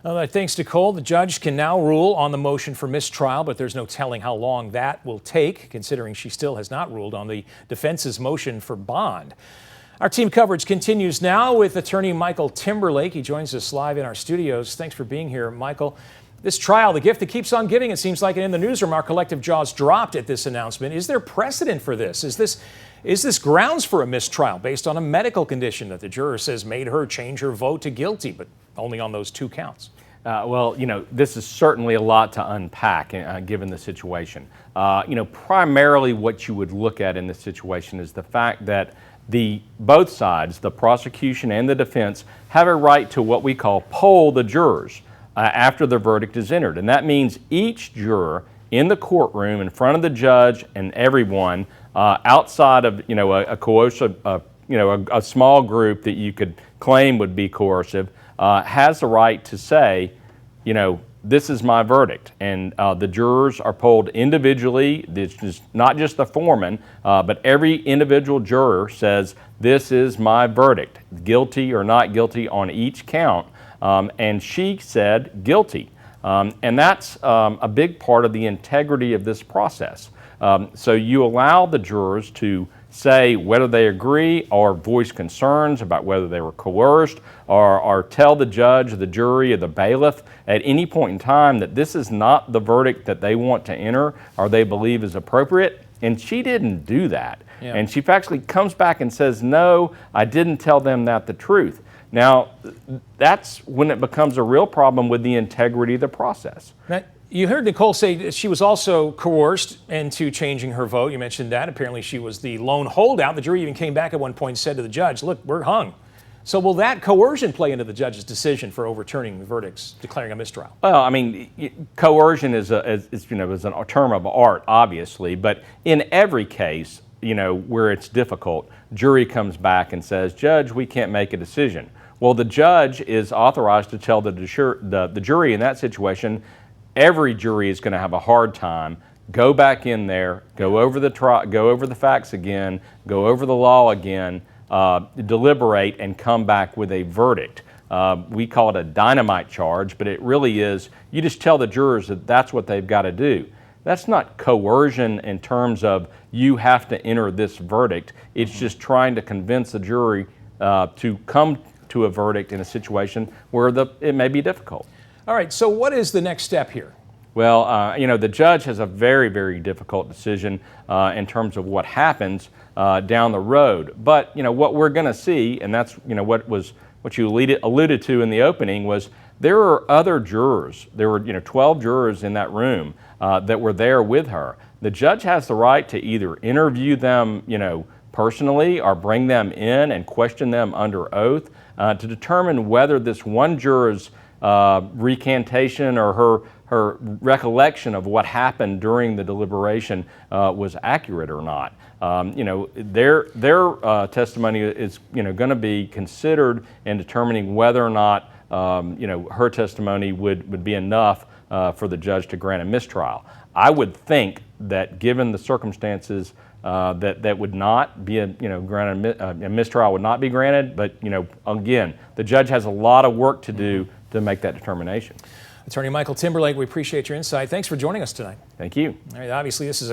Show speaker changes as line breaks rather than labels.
Thanks, Nicole. The judge can now rule on the motion for mistrial, but there's no telling how long that will take, considering she still has not ruled on the defense's motion for bond. Our team coverage continues now with attorney Michael Timberlake. He joins us live in our studios. Thanks for being here, Michael. This trial, the gift that keeps on giving, it seems like, and in the newsroom, our collective jaws dropped at this announcement. Is there precedent for this? Is this grounds for a mistrial based on a medical condition that the juror says made her change her vote to guilty, but only on those 2 counts?
Well, this is certainly a lot to unpack given the situation. Primarily what you would look at in this situation is the fact that both sides, the prosecution and the defense, have a right to what we call poll the jurors after the verdict is entered. And that means each juror in the courtroom in front of the judge and everyone outside of a coercive, a small group that you could claim would be coercive, has the right to say, this is my verdict. And the jurors are polled individually. This is not just the foreman, but every individual juror says, this is my verdict, guilty or not guilty on each count. And she said guilty. And that's a big part of the integrity of this process. So you allow the jurors to say whether they agree or voice concerns about whether they were coerced or tell the judge, the jury, or the bailiff at any point in time that this is not the verdict that they want to enter or they believe is appropriate. And she didn't do that. Yeah. And she actually comes back and says, no, I didn't tell them the truth. Now, that's when it becomes a real problem with the integrity of the process.
Now, you heard Nicole say that she was also coerced into changing her vote. You mentioned that. Apparently she was the lone holdout. The jury even came back at one point and said to the judge, look, we're hung. So will that coercion play into the judge's decision for overturning the verdicts, declaring a mistrial?
Well, I mean, coercion is a term of art, obviously, but in every case, where it's difficult, jury comes back and says, Judge, we can't make a decision. Well, the judge is authorized to tell the jury in that situation, every jury is going to have a hard time. Go back in there, go over the facts again, go over the law again, deliberate, and come back with a verdict. We call it a dynamite charge, but it really is, you just tell the jurors that that's what they've got to do. That's not coercion in terms of you have to enter this verdict. It's just trying to convince the jury to come to a verdict in a situation where it may be difficult.
All right, so what is the next step here?
Well, the judge has a very, very difficult decision in terms of what happens down the road. But, what we're going to see, and that's, what you alluded to in the opening, was there are other jurors. There were, 12 jurors in that room that were there with her. The judge has the right to either interview them, personally or bring them in and question them under oath to determine whether this one juror's recantation or her recollection of what happened during the deliberation was accurate or not. Their testimony is going to be considered in determining whether or not her testimony would be enough for the judge to grant a mistrial. I would think that given the circumstances that would not be a mistrial would not be granted, but again, the judge has a lot of work to do to make that determination.
Attorney Michael Timberlake, we appreciate your insight. Thanks for joining us tonight.
Thank you.
All right, obviously this is